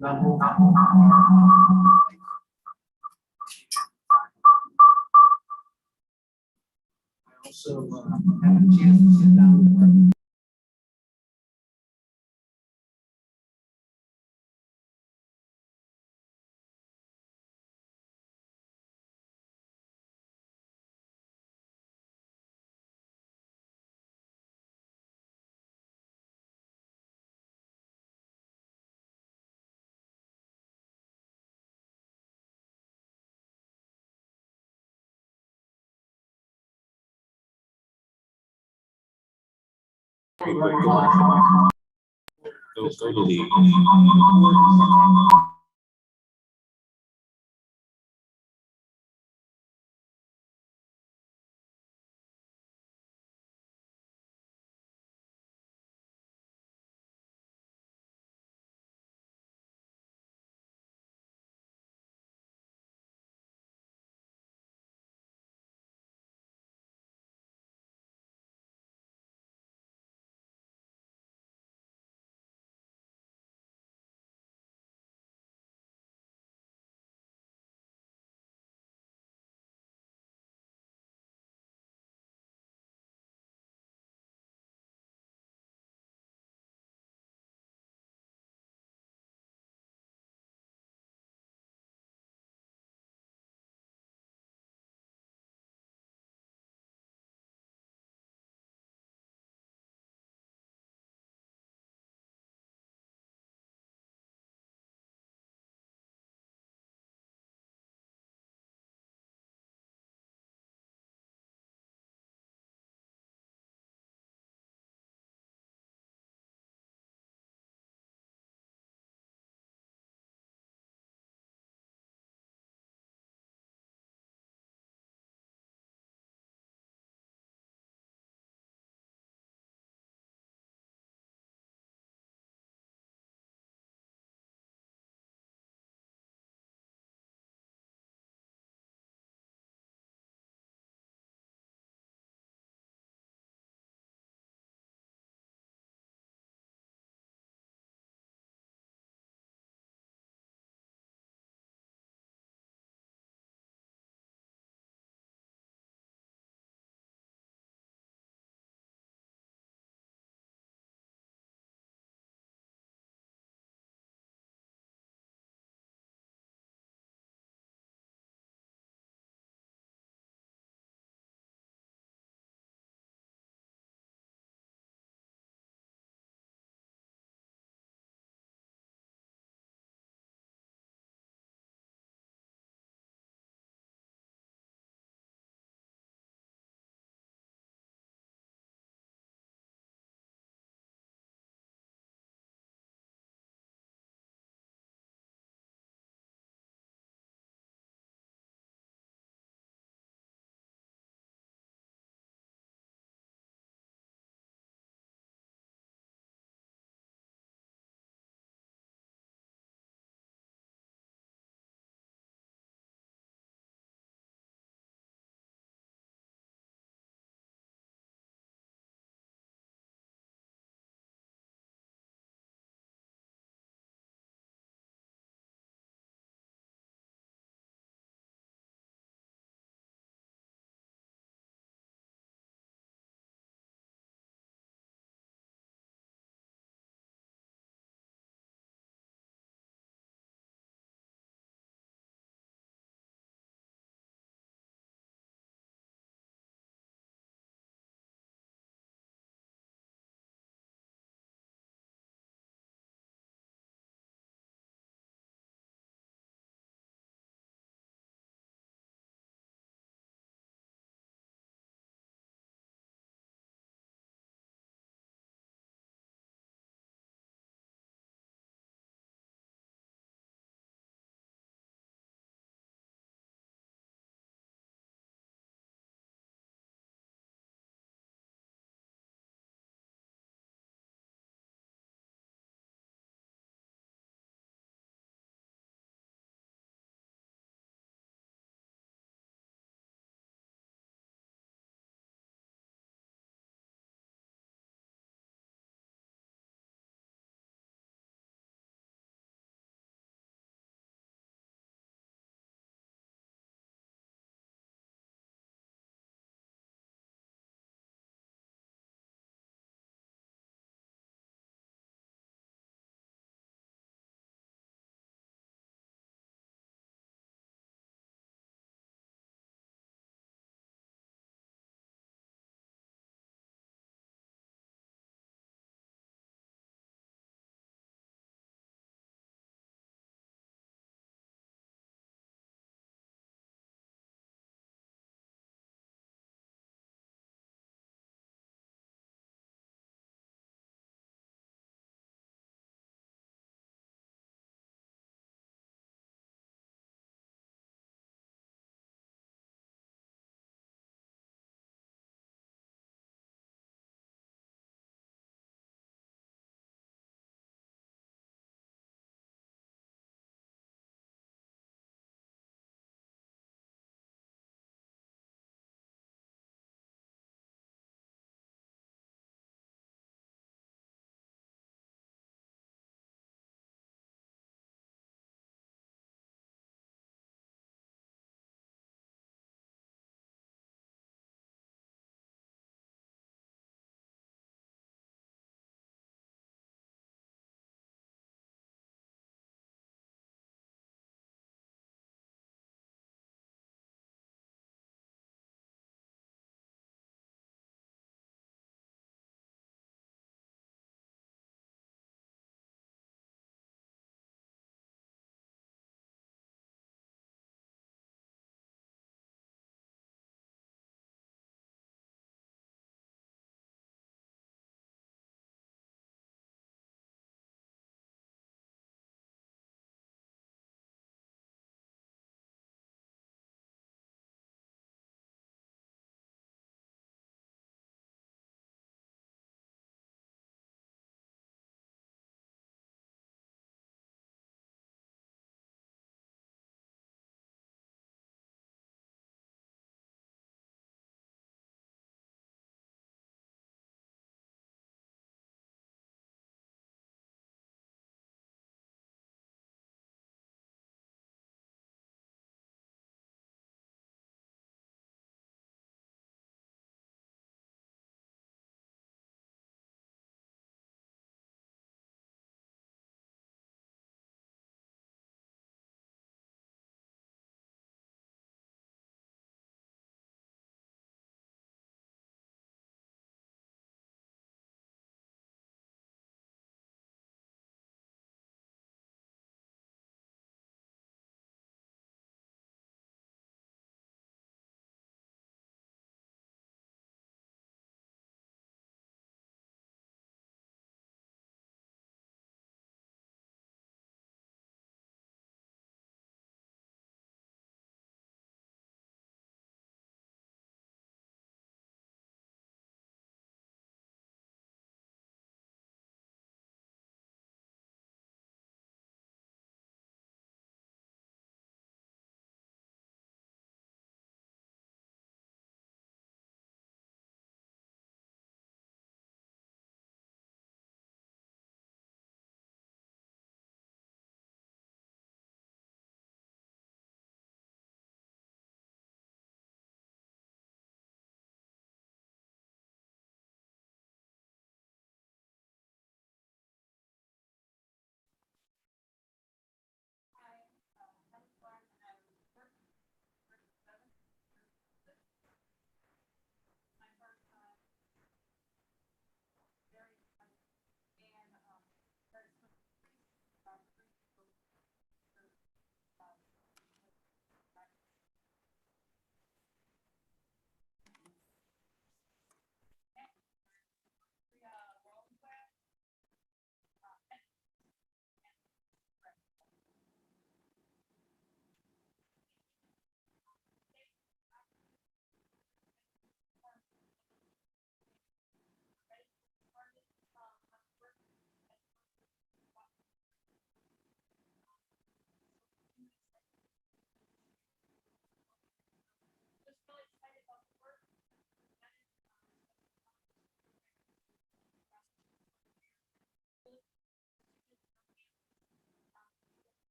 level. I also had a chance to sit down with our Go to the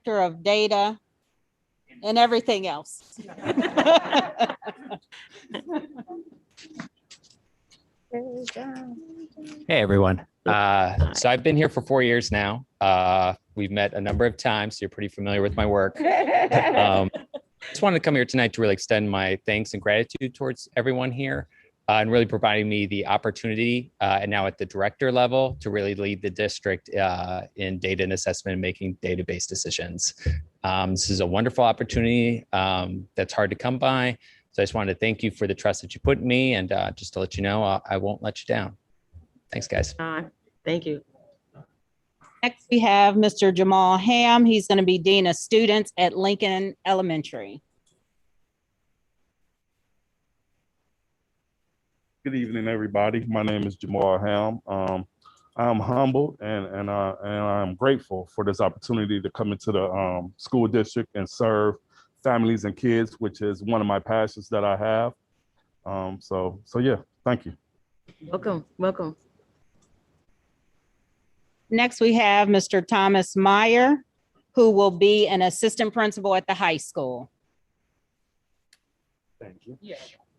Director of Data and everything else. Hey, everyone. So I've been here for 4 years now. We've met a number of times, so you're pretty familiar with my work. Just wanted to come here tonight to really extend my thanks and gratitude towards everyone here and really providing me the opportunity and now at the director level to really lead the district in data and assessment and making database decisions. This is a wonderful opportunity that's hard to come by. So I just wanted to thank you for the trust that you put in me, and just to let you know, I won't let you down. Thanks, guys. Thank you. Next, we have Mr. Jamal Ham. He's going to be Dean of Students at Lincoln Elementary. Good evening, everybody. My name is Jamal Ham. I'm humbled and I'm grateful for this opportunity to come into the school district and serve families and kids, which is one of my passions that I have. So yeah, thank you. Welcome, welcome. Next, we have Mr. Thomas Meyer, who will be an assistant principal at the high school. Thank you.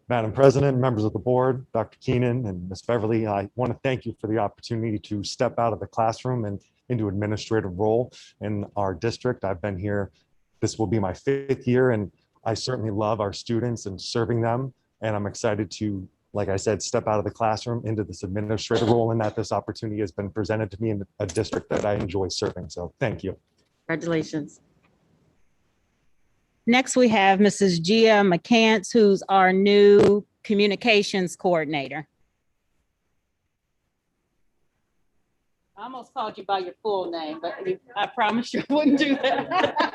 Madam President, members of the board, Dr. Keenan and Ms. Beverly, I want to thank you for the opportunity to step out of the classroom and into administrative role in our district. I've been here, this will be my 5th year, and I certainly love our students and serving them. And I'm excited to, like I said, step out of the classroom into this administrative role, and that this opportunity has been presented to me in a district that I enjoy serving. So thank you. Congratulations. Next, we have Mrs. Gia McCants, who's our new communications coordinator. I almost called you by your full name, but I promised you I wouldn't do that.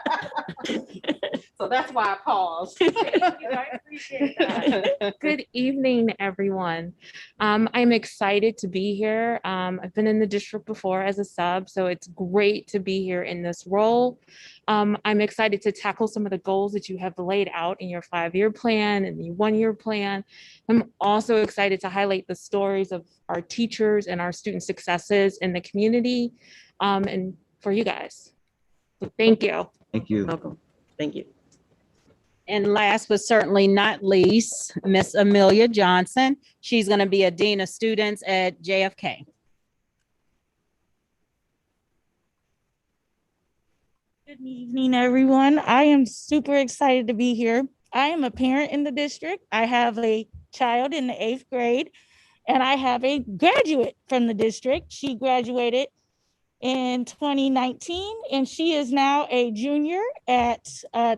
So that's why I paused. I appreciate that. Good evening, everyone. I'm excited to be here. I've been in the district before as a sub, so it's great to be here in this role. I'm excited to tackle some of the goals that you have laid out in your 5-year plan and the 1-year plan. I'm also excited to highlight the stories of our teachers and our student successes in the community and for you guys. So thank you. Thank you. Welcome. Thank you. And last but certainly not least, Miss Amelia Johnson. She's going to be a dean of students at JFK. Good evening, everyone. I am super excited to be here. I am a parent in the district. I have a child in the 8th grade, and I have a graduate from the district. She graduated in 2019, and she is now a junior at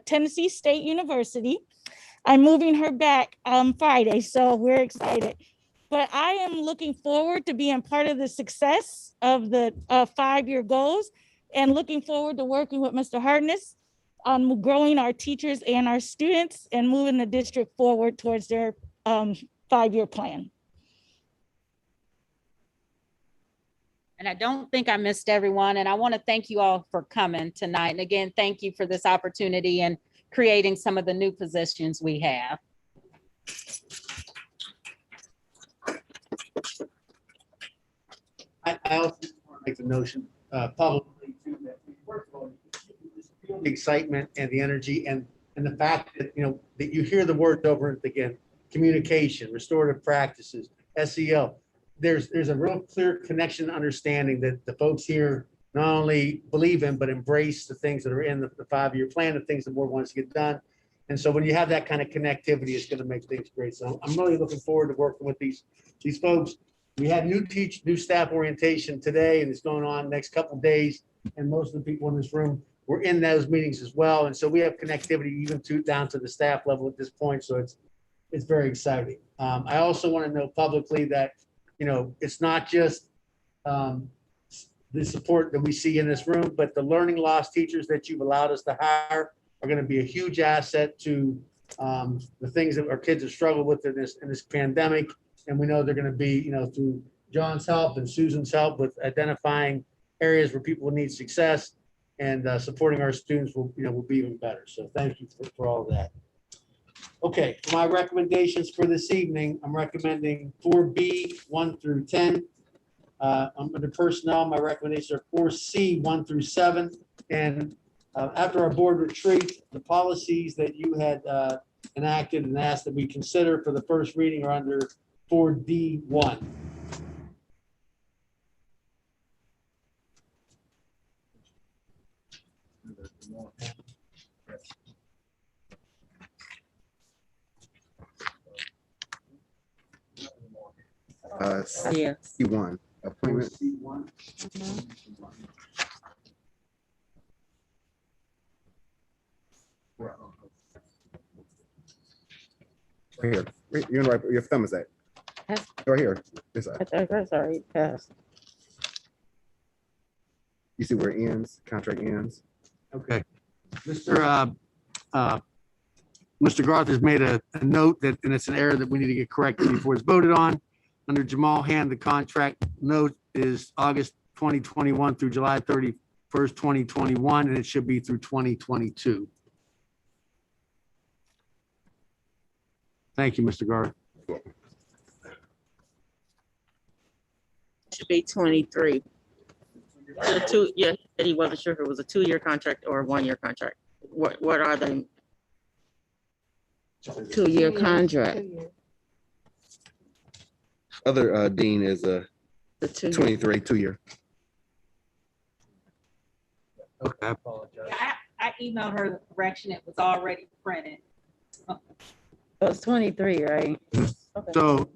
Tennessee State University. I'm moving her back on Friday, so we're excited. But I am looking forward to being part of the success of the 5-year goals, and looking forward to working with Mr. Hartness on growing our teachers and our students and moving the district forward towards their 5-year plan. And I don't think I missed everyone. And I want to thank you all for coming tonight. And again, thank you for this opportunity and creating some of the new positions we have. I also want to make the notion publicly too that first of all, the excitement and the energy and the fact that that you hear the words over and again: communication, restorative practices, SEL. There's a real clear connection, understanding that the folks here not only believe in but embrace the things that are in the 5-year plan, the things the board wants to get done. And so when you have that kind of connectivity, it's going to make things great. So I'm really looking forward to working with these folks. We had new staff orientation today, and it's going on next couple of days. And most of the people in this room were in those meetings as well. And so we have connectivity even down to the staff level at this point. So it's very exciting. I also want to note publicly that, it's not just the support that we see in this room, but the learning loss teachers that you've allowed us to hire are going to be a huge asset to the things that our kids have struggled with in this pandemic. And we know they're going to be, through John's help and Susan's help with identifying areas where people need success, and supporting our students will be even better. So thank you for all of that. Okay, for my recommendations for this evening, I'm recommending 4B 1 through 10. Under personnel, my recommendations are 4C 1 through 7, and After our board retreat, the policies that you had enacted and asked that we consider for the first reading are under 4D1. Yes. C1 appointment. Right here. You're right. Your thumb is at. Right here. This side. That's already passed. You see where it ends, contract ends. Okay. Mr. Garth has made a note that, and it's an error that we need to get corrected before it's voted on. Under Jamal Hand, the contract note is August 2021 through July 31st, 2021, and it should be through 2022. Thank you, Mr. Garth. Should be 23. Yeah, he wasn't sure if it was a 2-year contract or a 1-year contract. What are they? 2-year contract. Other dean is a The 2-year. 23, 2-year. Okay, I apologize. I emailed her the correction. It was already printed. So it's 23, right? Okay. So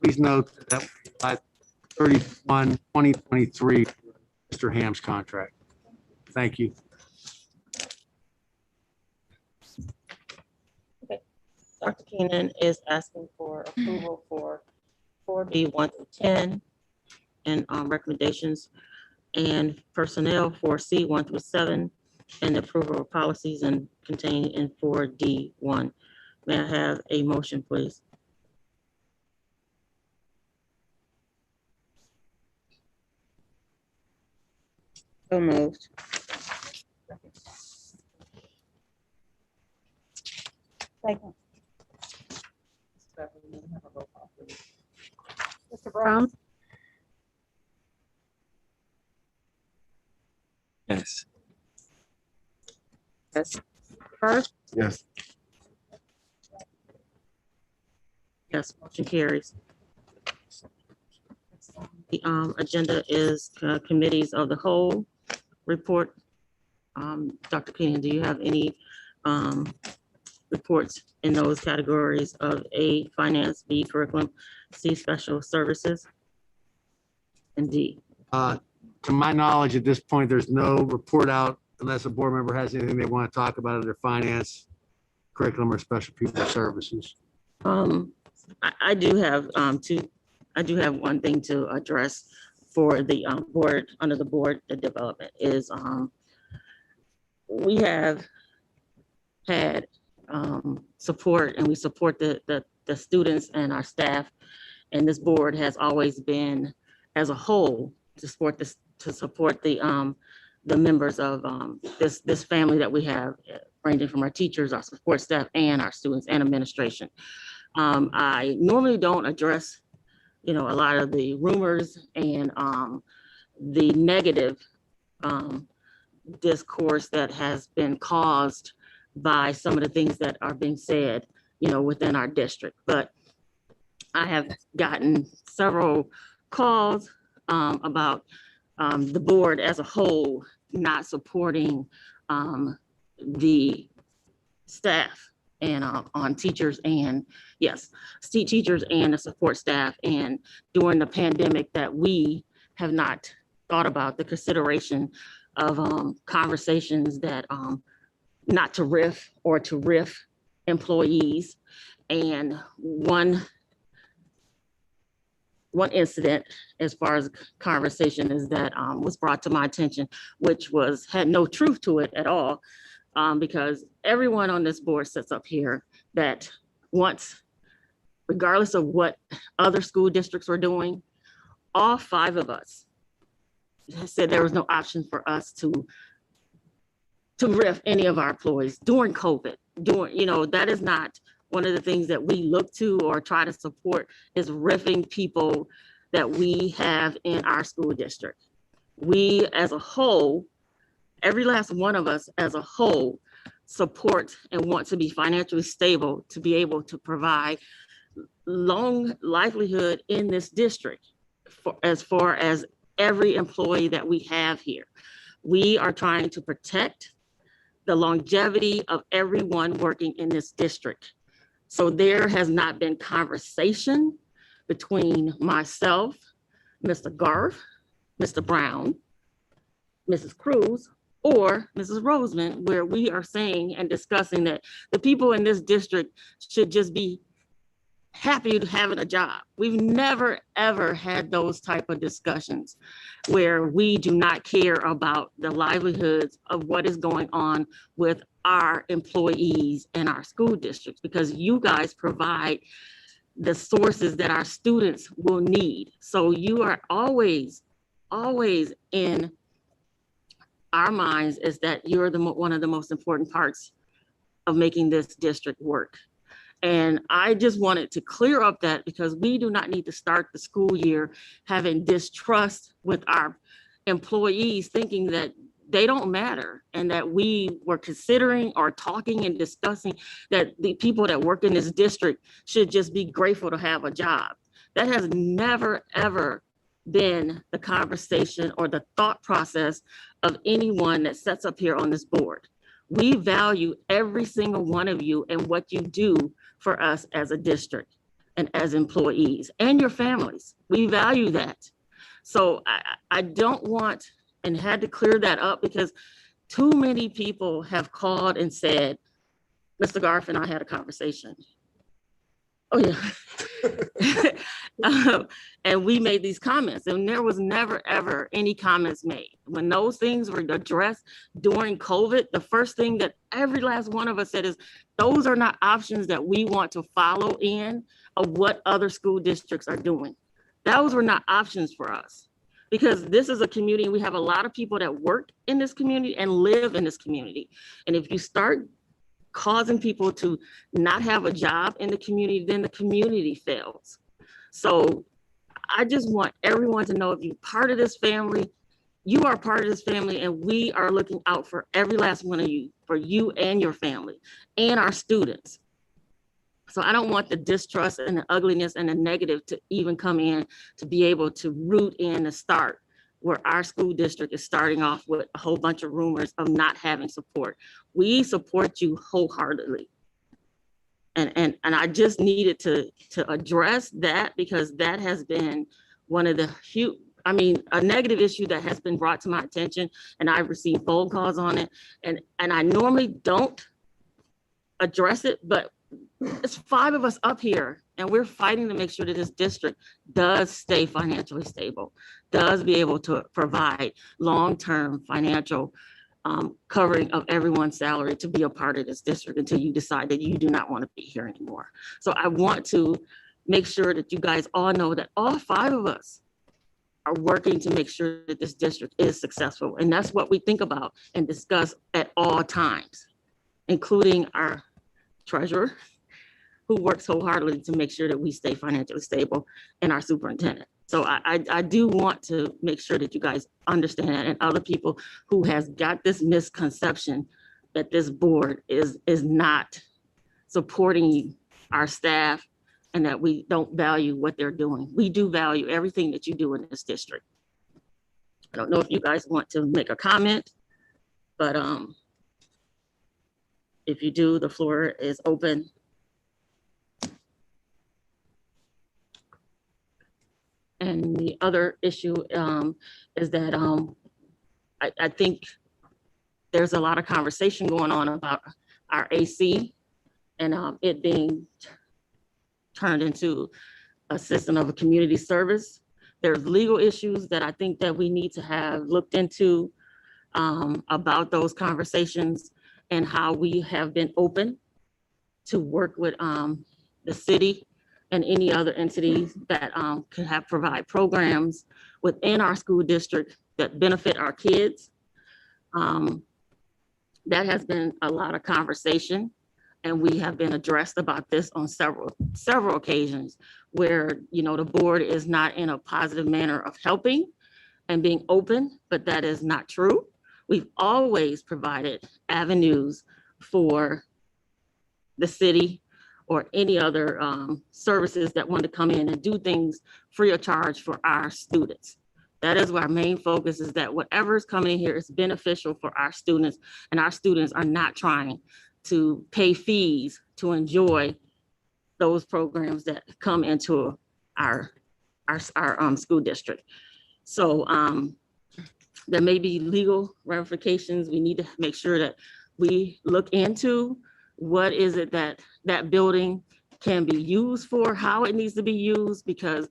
please note that by 31/2023, Mr. Ham's contract. Thank you. Dr. Keenan is asking for approval for 4B 1-10 and recommendations, and personnel for C 1-7, and approval of policies and contained in 4D1. May I have a motion, please? So moved. Second. Mr. Brown? Yes. Yes. First? Yes. Yes, motion carries. The agenda is committees of the whole report. Dr. Keenan, do you have any reports in those categories of A, finance, B, curriculum, C, special services, and D? To my knowledge, at this point, there's no report out unless a board member has anything they want to talk about under finance, curriculum, or special people services. I do have I do have one thing to address for the board, under the board development is we have had support, and we support the students and our staff, and this board has always been as a whole to support this, to support the members of this family that we have, ranging from our teachers, our support staff, and our students and administration. I normally don't address, a lot of the rumors and the negative discourse that has been caused by some of the things that are being said, within our district. But I have gotten several calls about the board as a whole not supporting the staff and on teachers and teachers and the support staff. And during the pandemic that we have not thought about the consideration of conversations that not to riff or to riff employees. And one incident as far as conversation is that was brought to my attention, which had no truth to it at all, because everyone on this board sits up here that wants, regardless of what other school districts were doing, all 5 of us said there was no option for us to riff any of our employees during COVID. That is not one of the things that we look to or try to support, is riffing people that we have in our school district. We as a whole every last one of us as a whole support and want to be financially stable to be able to provide long livelihood in this district as far as every employee that we have here. We are trying to protect the longevity of everyone working in this district. So there has not been conversation between myself, Mr. Garth, Mr. Brown, Mrs. Cruz, or Mrs. Roseman, where we are saying and discussing that the people in this district should just be happy to having a job. We've never, ever had those type of discussions where we do not care about the livelihoods of what is going on with our employees and our school districts, because you guys provide the sources that our students will need. So you are always, always in our minds is that you're one of the most important parts of making this district work. And I just wanted to clear up that, because we do not need to start the school year having distrust with our employees, thinking that they don't matter, and that we were considering or talking and discussing that the people that work in this district should just be grateful to have a job. That has never, ever been the conversation or the thought process of anyone that sits up here on this board. We value every single one of you and what you do for us as a district and as employees and your families. We value that. So I don't want, and had to clear that up, because too many people have called and said, Mr. Garth and I had a conversation. Oh yeah. And we made these comments, and there was never, ever any comments made. When those things were addressed during COVID, the first thing that every last one of us said is, those are not options that we want to follow in of what other school districts are doing. Those were not options for us, because this is a community. We have a lot of people that work in this community and live in this community. And if you start causing people to not have a job in the community, then the community fails. So I just want everyone to know, if you're part of this family, you are part of this family, and we are looking out for every last one of you, for you and your family and our students. So I don't want the distrust and the ugliness and the negative to even come in, to be able to root in and start where our school district is starting off with a whole bunch of rumors of not having support. We support you wholeheartedly. And I just needed to address that, because that has been one of the huge, a negative issue that has been brought to my attention, and I've received phone calls on it. And I normally don't address it, but it's 5 of us up here, and we're fighting to make sure that this district does stay financially stable, does be able to provide long-term financial covering of everyone's salary to be a part of this district until you decide that you do not want to be here anymore. So I want to make sure that you guys all know that all 5 of us are working to make sure that this district is successful. And that's what we think about and discuss at all times, including our treasurer, who works wholeheartedly to make sure that we stay financially stable, and our superintendent. So I do want to make sure that you guys understand that, and other people who has got this misconception that this board is not supporting our staff and that we don't value what they're doing. We do value everything that you do in this district. I don't know if you guys want to make a comment, but if you do, the floor is open. And the other issue is that I think there's a lot of conversation going on about our AC and it being turned into a system of a community service. There's legal issues that I think that we need to have looked into about those conversations, and how we have been open to work with the city and any other entities that can provide programs within our school district that benefit our kids. That has been a lot of conversation, and we have been addressed about this on several occasions where, you know, the board is not in a positive manner of helping and being open, but that is not true. we've always provided avenues for the city or any other services that want to come in and do things free of charge for our students. That is our main focus, is that whatever is coming in here is beneficial for our students, and our students are not trying to pay fees to enjoy those programs that come into our school district. So there may be legal ramifications. We need to make sure that we look into what is it that that building can be used for, how it needs to be used, because,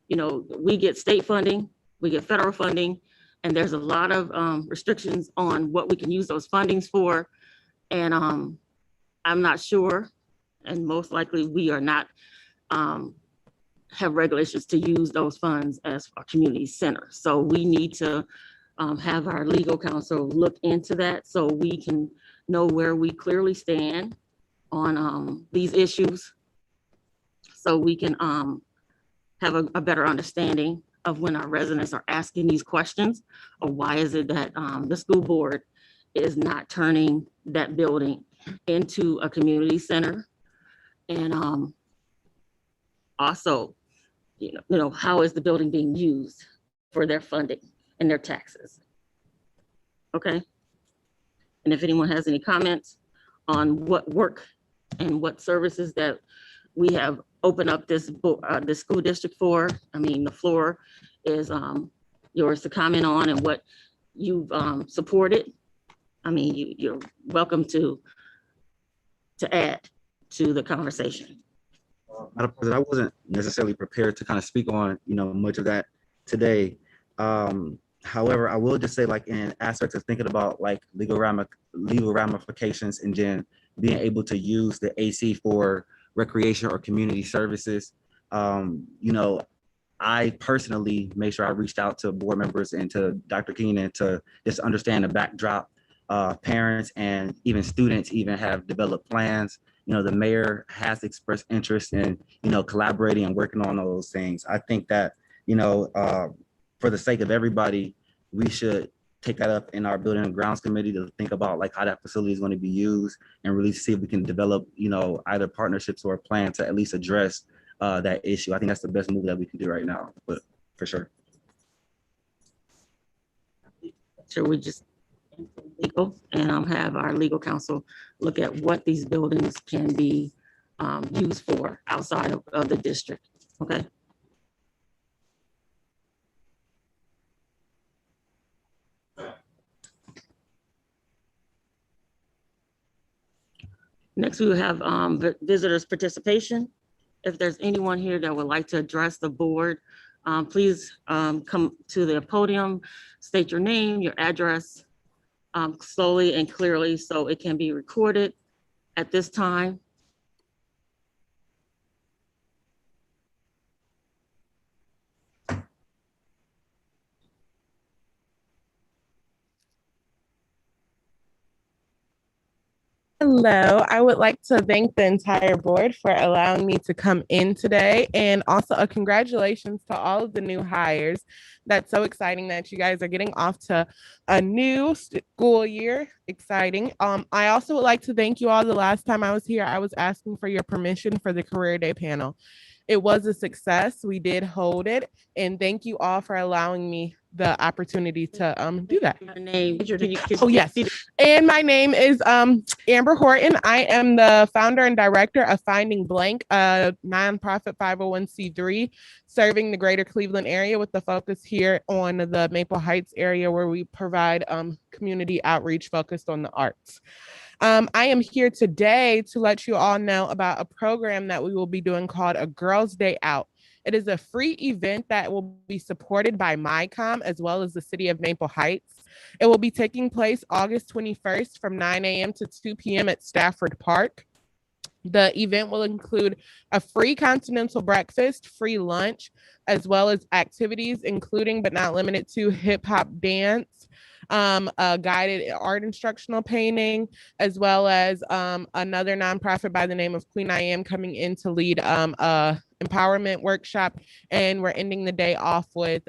you know, we get state funding, we get federal funding, and there's a lot of restrictions on what we can use those fundings for. And I'm not sure, and most likely we are not have regulations to use those funds as a community center. So we need to have our legal counsel look into that so we can know where we clearly stand on these issues, so we can have a better understanding of when our residents are asking these questions, or why is it that the school board is not turning that building into a community center. And also, you know, how is the building being used for their funding and their taxes? Okay. And if anyone has any comments on what work and what services that we have opened up this school district for, I mean, the floor is yours to comment on, and what you've supported. I mean, you're welcome to add to the conversation. Madam President, I wasn't necessarily prepared to kind of speak on, you know, much of that today. However, I will just say, like, in aspects of thinking about like legal ramifications, and then being able to use the AC for recreation or community services. You know, I personally made sure I reached out to board members and to Dr. Keenan to just understand the backdrop. Parents and even students even have developed plans. You know, the mayor has expressed interest in, you know, collaborating and working on those things. I think that, you know, for the sake of everybody, we should take that up in our building and grounds committee to think about like how that facility is going to be used, and really see if we can develop, you know, either partnerships or a plan to at least address that issue. I think that's the best move that we can do right now, but for sure. Should we just legal and have our legal counsel look at what these buildings can be used for outside of the district? Okay. Next, we will have visitors participation. If there's anyone here that would like to address the board, please come to the podium, state your name, your address, slowly and clearly so it can be recorded at this time. Hello, I would like to thank the entire board for allowing me to come in today, and also a congratulations to all of the new hires. That's so exciting that you guys are getting off to a new school year. Exciting. I also would like to thank you all. The last time I was here, I was asking for your permission for the career day panel. It was a success. We did hold it, and thank you all for allowing me the opportunity to do that. Oh yes, and my name is Amber Horton. I am the founder and director of Finding Blank, a nonprofit 501c3 serving the greater Cleveland area, with the focus here on the Maple Heights area, where we provide community outreach focused on the arts. I am here today to let you all know about a program that we will be doing called a Girls' Day Out. It is a free event that will be supported by MyCom as well as the city of Maple Heights. It will be taking place August 21st from 9 a.m. to 2 p.m. at Stafford Park. The event will include a free continental breakfast, free lunch, as well as activities including but not limited to hip hop dance, a guided art instructional painting, as well as another nonprofit by the name of Queen I Am coming in to lead a empowerment workshop, and we're ending the day off with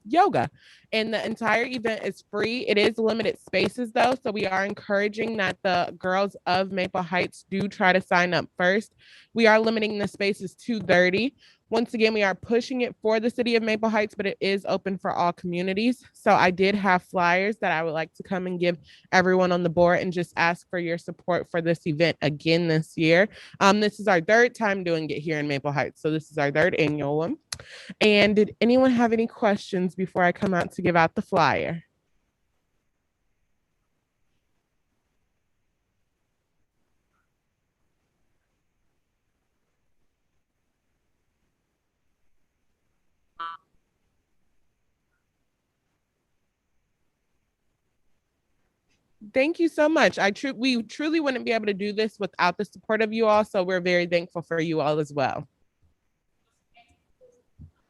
yoga. And the entire event is free. It is limited spaces though, so we are encouraging that the girls of Maple Heights do try to sign up first. We are limiting the spaces to 30. Once again, we are pushing it for the city of Maple Heights, but it is open for all communities. So I did have flyers that I would like to come and give everyone on the board and just ask for your support for this event again this year. This is our third time doing it here in Maple Heights. So this is our third annual one. And did anyone have any questions before I come out to give out the flyer? Thank you so much. We truly wouldn't be able to do this without the support of you all. So we're very thankful for you all as well.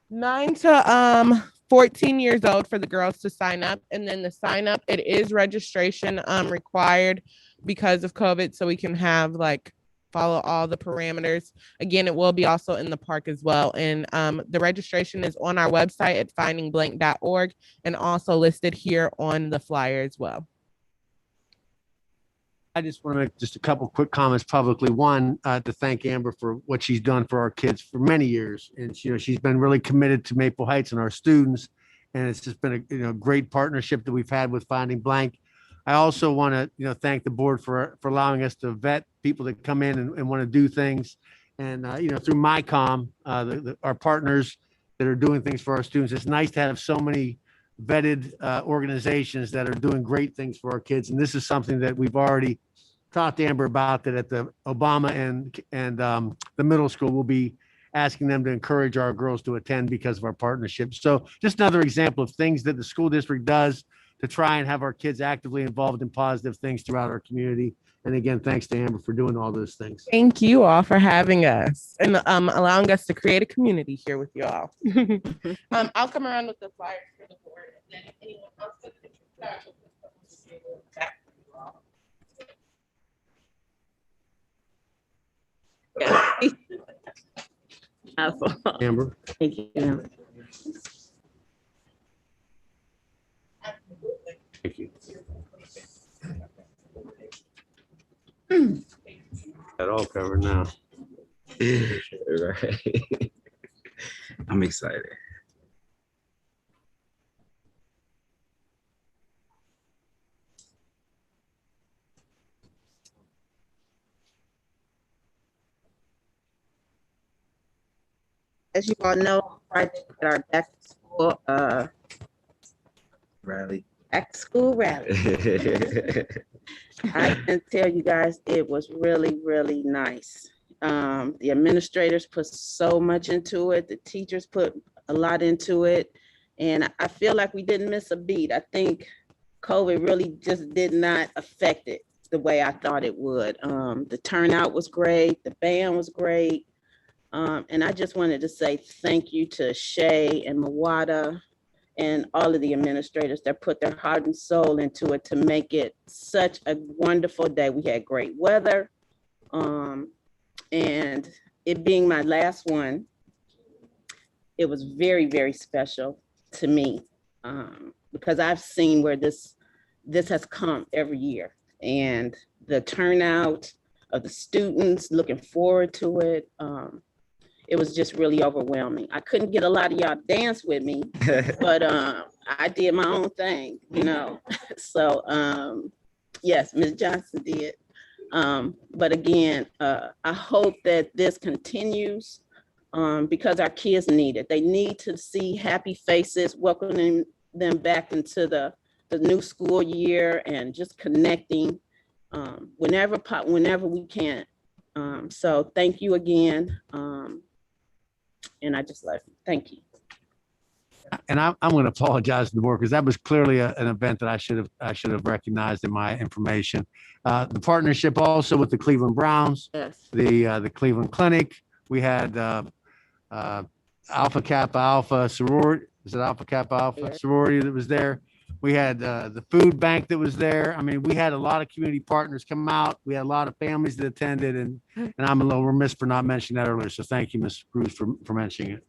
9 to 14 years old for the girls to sign up. And then the sign up, it is registration required because of COVID. So we can have follow all the parameters. Again, it will be also in the park as well. And the registration is on our website at findingblank.org and also listed here on the flyer as well. I just want to make just a couple quick comments publicly. One, to thank Amber for what she's done for our kids for many years. And she's been really committed to Maple Heights and our students. And it's just been a great partnership that we've had with Finding Blank. I also want to thank the board for allowing us to vet people that come in and want to do things. And through MyCom, our partners that are doing things for our students, it's nice to have so many vetted organizations that are doing great things for our kids. And this is something that we've already talked to Amber about, that at the Obama and the middle school, we'll be asking them to encourage our girls to attend because of our partnership. So just another example of things that the school district does to try and have our kids actively involved in positive things throughout our community. And again, thanks to Amber for doing all those things. Thank you all for having us and allowing us to create a community here with you all. I'll come around with the flyers for the board, and then anyone else that Amber. Thank you, Amber. Thank you. Got all covered now. Right. I'm excited. As you all know, Friday at our back to school Rally. back to school rally. I can tell you guys, it was really, really nice. The administrators put so much into it. The teachers put a lot into it. And I feel like we didn't miss a beat. I think COVID really just did not affect it the way I thought it would. The turnout was great. The band was great. And I just wanted to say thank you to Shay and Mawada and all of the administrators that put their heart and soul into it to make it such a wonderful day. We had great weather. And it being my last one, it was very, very special to me because I've seen where this has come every year, and the turnout of the students looking forward to it. It was just really overwhelming. I couldn't get a lot of y'all to dance with me, but I did my own thing, So yes, Ms. Johnson did. But again, I hope that this continues because our kids need it. They need to see happy faces, welcoming them back into the new school year and just connecting whenever we can. So thank you again. And I just love you. Thank you. And I'm going to apologize to the board because that was clearly an event that I should have recognized in my information. The partnership also with the Cleveland Browns, Yes. the Cleveland Clinic. We had Alpha Kappa Alpha sorority. Is it Alpha Kappa Alpha Yeah. sorority that was there? We had the food bank that was there. I mean, we had a lot of community partners come out. We had a lot of families that attended, and I'm a little remiss for not mentioning that earlier. So thank you, Ms. Cruz, for mentioning it.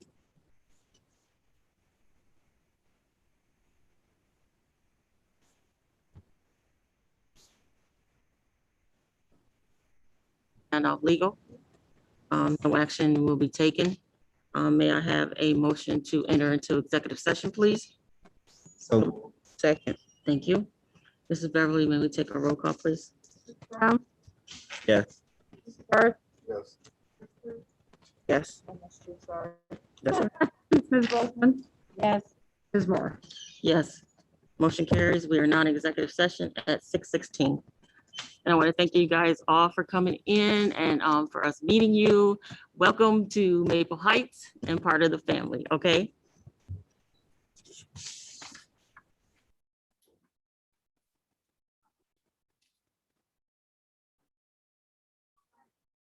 And legal. No action will be taken. May I have a motion to enter into executive session, please? So Second. Thank you. Mrs. Beverly, may we take a roll call, please? Brown? yes. Barth? Yes. Yes. Yes, sir. Ms. Boltzmann? Yes. Ms. Moore? Yes. Motion carries. We are non-executive session at 6:16. And I want to thank you guys all for coming in and for us meeting you. Welcome to Maple Heights and part of the family, okay?